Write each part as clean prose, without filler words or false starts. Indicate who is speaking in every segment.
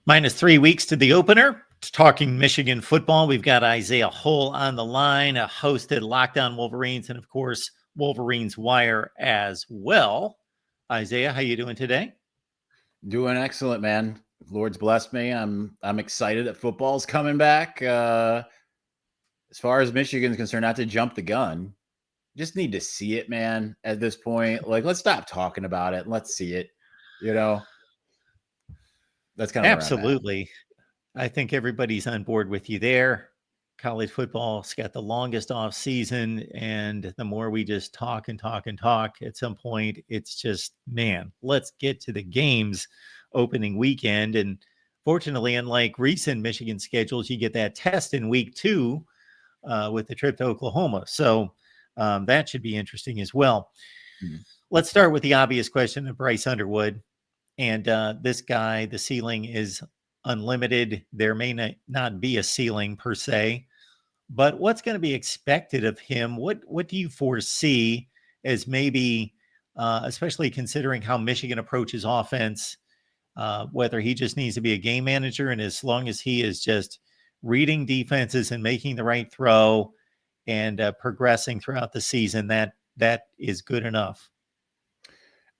Speaker 1: Minus 3 weeks to the opener. Talking Michigan football. We've got Isaiah Hull on the line, a hosted Lockdown Wolverines, and of course, Wolverines Wire as well. Isaiah, how you doing today?
Speaker 2: Doing excellent, man. Lord's blessed me. I'm excited that football's coming back. As far as Michigan's concerned, not to jump the gun, just need to see it, man. At this point, like, let's stop talking about it and let's see it. You know, that's kind of where I'm at.
Speaker 1: Absolutely. I think everybody's on board with you there. College football's got the longest off season, and the more we just talk and talk and talk, at some point, it's just, man, let's get to the games opening weekend. And fortunately, unlike recent Michigan schedules, you get that test in week 2 with the trip to Oklahoma. So that should be interesting as well. Mm-hmm. Let's start with the obvious question of Bryce Underwood. And this guy, the ceiling is unlimited. There may not be a ceiling per se, but what's going to be expected of him? What do you foresee as maybe, especially considering how Michigan approaches offense, whether he just needs to be a game manager, and as long as he is just reading defenses and making the right throw and progressing throughout the season, that is good enough.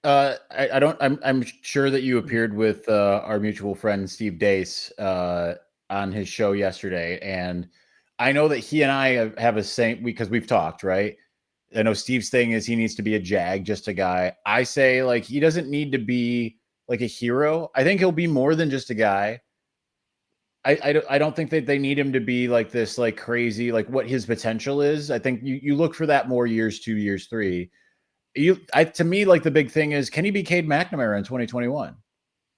Speaker 2: I'm sure that you appeared with our mutual friend Steve Dace on his show yesterday, and I know that he and I have a same because we've talked, right? I know Steve's thing is he needs to be a jag, just a guy. I say, like, he doesn't need to be like a hero. I think he'll be more than just a guy. I don't think that they need him to be like this, like crazy, like what his potential is. I think you look for that more years 2, years 3. To me, like, the big thing is, can he be Cade McNamara in 2021?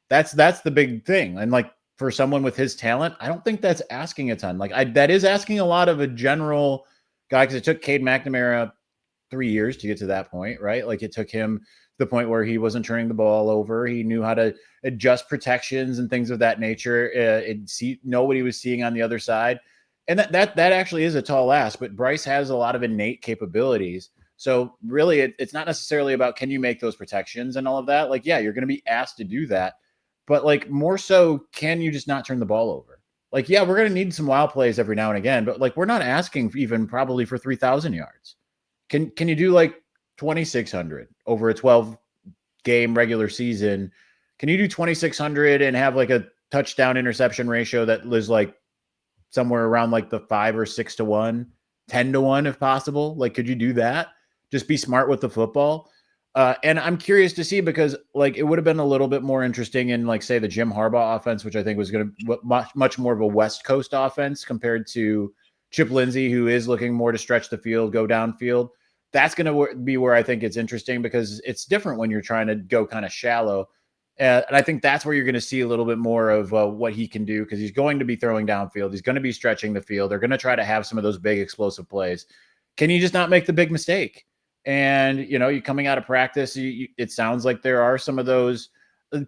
Speaker 2: That's the big thing. And like, for someone with his talent, I don't think that's asking a ton. Like, that is asking a lot of a general guy, because it took Cade McNamara 3 years to get to that point, right? Like, it took him to the point where he wasn't turning the ball over. He knew how to adjust protections and things of that nature. Know what he was seeing on the other side. And that actually is a tall ask, but Bryce has a lot of innate capabilities. So really, it's not necessarily about can you make those protections and all of that. Like, yeah, you're going to be asked to do that. But like, more so, can you just not turn the ball over? Like, yeah, we're going to need some wild plays every now and again, but like, we're not asking even probably for 3,000 yards. Can you do like 2,600 over a 12-game regular season? Can you do 2,600 and have like a touchdown interception ratio that is like somewhere around like the 5 or 6 to 1, 10 to 1 if possible? Like, could you do that? Just be smart with the football. And I'm curious to see, because like, it would have been a little bit more interesting in, like, say, the Jim Harbaugh offense, which I think was going to much more of a West Coast offense compared to Chip Lindsey, who is looking more to stretch the field, go downfield. That's going to be where I think it's interesting, because it's different when you're trying to go kind of shallow. And I think that's where you're going to see a little bit more of what he can do, because he's going to be throwing downfield. He's going to be stretching the field. They're going to try to have some of those big explosive plays. Can you just not make the big mistake? And, you know, you're coming out of practice, it sounds like there are some of those.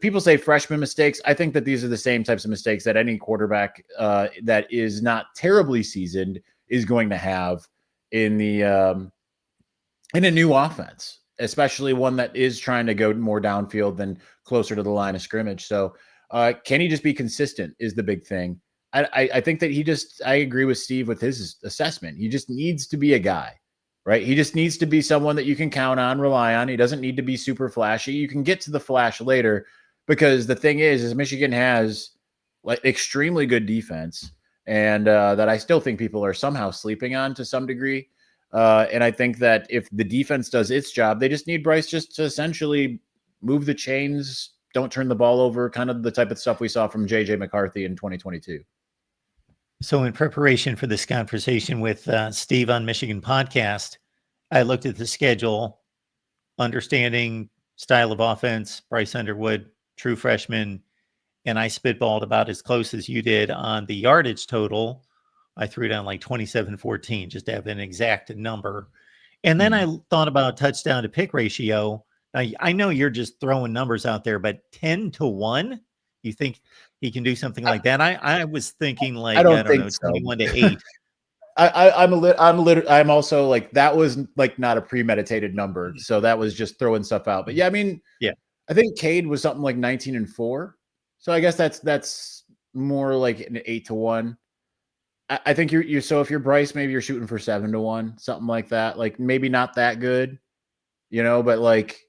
Speaker 2: People say freshman mistakes. I think that these are the same types of mistakes that any quarterback that is not terribly seasoned is going to have in a new offense, especially one that is trying to go more downfield than closer to the line of scrimmage. So can he just be consistent is the big thing. I think that I agree with Steve with his assessment. He just needs to be a guy. Right? He just needs to be someone that you can count on, rely on. He doesn't need to be super flashy. You can get to the flash later, because the thing is Michigan has like extremely good defense, and that I still think people are somehow sleeping on to some degree. And I think that if the defense does its job, they just need Bryce just to essentially move the chains, don't turn the ball over, kind of the type of stuff we saw from J.J. McCarthy in 2022.
Speaker 1: So in preparation for this conversation with Steve on Michigan Podcast, I looked at the schedule, understanding style of offense, Bryce Underwood, true freshman, and I spitballed about as close as you did on the yardage total. I threw down like 27-14, just to have an exact number. And then I thought about touchdown to pick ratio. I know you're just throwing numbers out there, but 10 to 1, you think he can do something like that? I was thinking like, I don't know, 21 to 8.
Speaker 2: I'm also like, that was like not a premeditated number. So that was just throwing stuff out. But yeah, I mean,
Speaker 1: yeah,
Speaker 2: I think Cade was something like 19-4. So I guess that's more like an 8-1. I think you're so if you're Bryce, maybe you're shooting for 7-1, something like that. Like maybe not that good, but like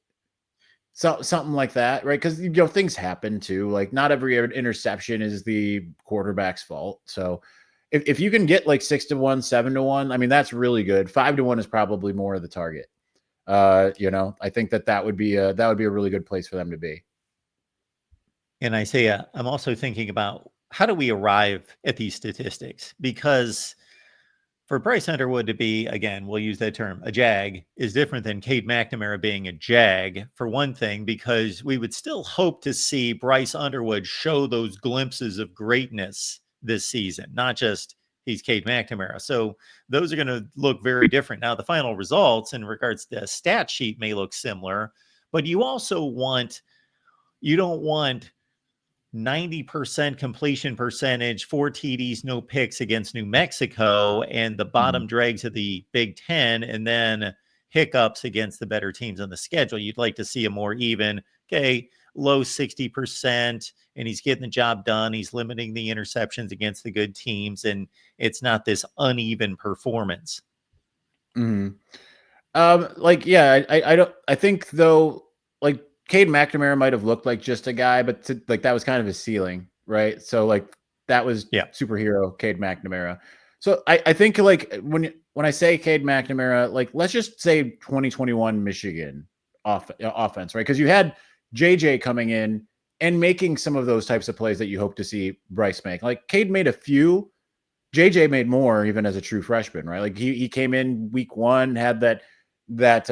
Speaker 2: something like that, right? Because things happen too. Like not every interception is the quarterback's fault. So if you can get like 6-1, 7-1, I mean that's really good. 5-1 is probably more of the target. I think that would be a really good place for them to be.
Speaker 1: And Isaiah, I'm also thinking about how do we arrive at these statistics? Because for Bryce Underwood to be, again, we'll use that term, a jag, is different than Cade McNamara being a jag, for one thing, because we would still hope to see Bryce Underwood show those glimpses of greatness this season, not just he's Cade McNamara. So those are going to look very different. Now, the final results in regards to the stat sheet may look similar, but you don't want 90% completion percentage, 4 TDs, no picks against New Mexico, and the bottom dregs of the Big Ten, and then hiccups against the better teams on the schedule. You'd like to see a more even, low 60%, and he's getting the job done. He's limiting the interceptions against the good teams, and it's not this uneven performance.
Speaker 2: Mm-hmm. I think though, like Cade McNamara might have looked like just a guy, but that was kind of his ceiling, right? So like that was superhero Cade McNamara. So I think like when I say Cade McNamara, like let's just say 2021 Michigan offense, right? Because you had JJ coming in and making some of those types of plays that you hope to see Bryce make. Like Cade made a few, JJ made more even as a true freshman, right? Like he came in week 1, had that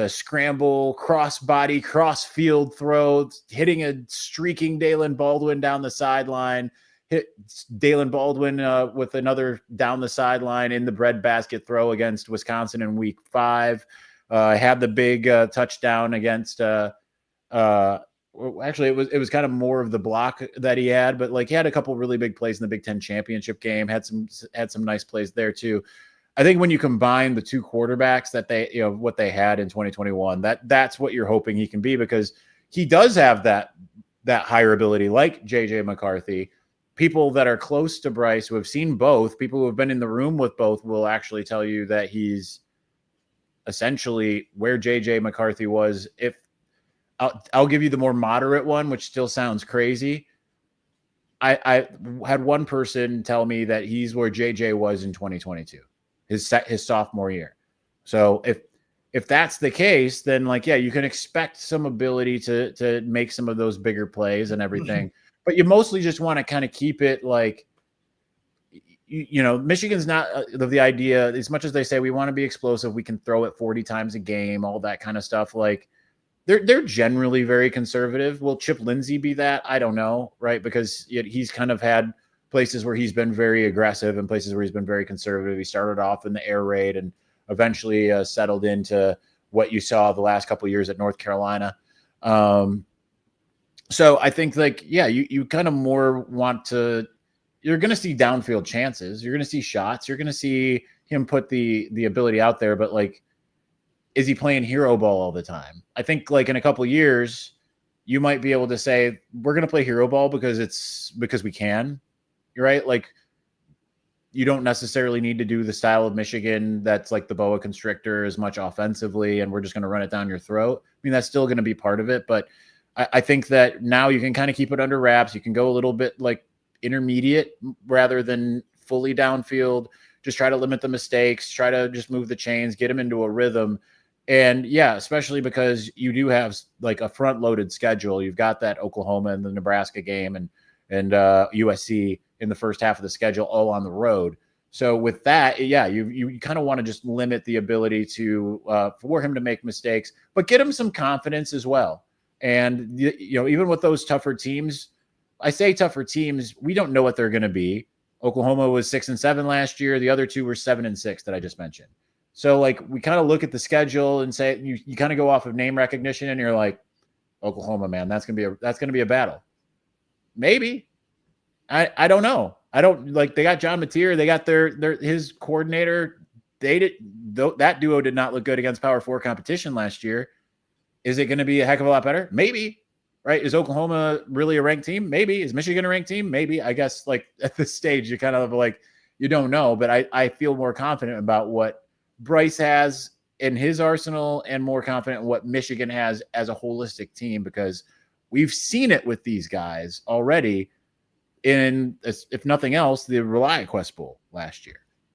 Speaker 2: scramble, cross body, cross field throw, hitting a streaking Dalen Baldwin down the sideline, hit Dalen Baldwin with another down the sideline in the breadbasket throw against Wisconsin in week 5. Had the big touchdown against actually it was kind of more of the block that he had, but like he had a couple really big plays in the Big Ten championship game, had some nice plays there too. I think when you combine the two quarterbacks that they, what they had in 2021, that's what you're hoping he can be, because he does have that higher ability, like JJ McCarthy. People that are close to Bryce who have seen both, people who have been in the room with both, will actually tell you that he's essentially where JJ McCarthy was. If I'll give you the more moderate one, which still sounds crazy. I had one person tell me that he's where JJ was in 2022, his sophomore year. So if that's the case, then you can expect some ability to make some of those bigger plays and everything. But you mostly just want to kind of keep it like, Michigan's not the idea, as much as they say we want to be explosive, we can throw it 40 times a game, all that kind of stuff. Like they're generally very conservative. Will Chip Lindsey be that? I don't know, right? Because he's kind of had places where he's been very aggressive and places where he's been very conservative. He started off in the air raid and eventually settled into what you saw the last couple of years at North Carolina. So I think you kind of more want to, you're going to see downfield chances. You're going to see shots. You're going to see him put the ability out there, but is he playing hero ball all the time? I think in a couple of years, you might be able to say, we're going to play hero ball because we can. You're right. You don't necessarily need to do the style of Michigan that's like the boa constrictor as much offensively, and we're just going to run it down your throat. I mean, that's still going to be part of it, but I think that now you can kind of keep it under wraps. You can go a little bit intermediate rather than fully downfield. Just try to limit the mistakes, try to just move the chains, get them into a rhythm. And especially because you do have a front loaded schedule. You've got that Oklahoma and the Nebraska game and USC in the first half of the schedule, all on the road. So with that, you kind of want to just limit the ability to for him to make mistakes, but get him some confidence as well. And even with those tougher teams, I say tougher teams, we don't know what they're going to be. Oklahoma was 6-7 last year. The other two were 7-6 that I just mentioned. So we kind of look at the schedule and say you kind of go off of name recognition, and you're like, Oklahoma, man, that's gonna be a battle. Maybe. I don't know. I don't they got John Mateer, they got his coordinator. That duo did not look good against Power 4 competition last year. Is it going to be a heck of a lot better? Maybe. right? Is Oklahoma really a ranked team? Maybe. Is Michigan a ranked team? Maybe. I guess like at this stage, you kind of like, you don't know, but I feel more confident about what Bryce has in his arsenal and more confident in what Michigan has as a holistic team, because we've seen it with these guys already in, if nothing else, the ReliaQuest Bowl last year.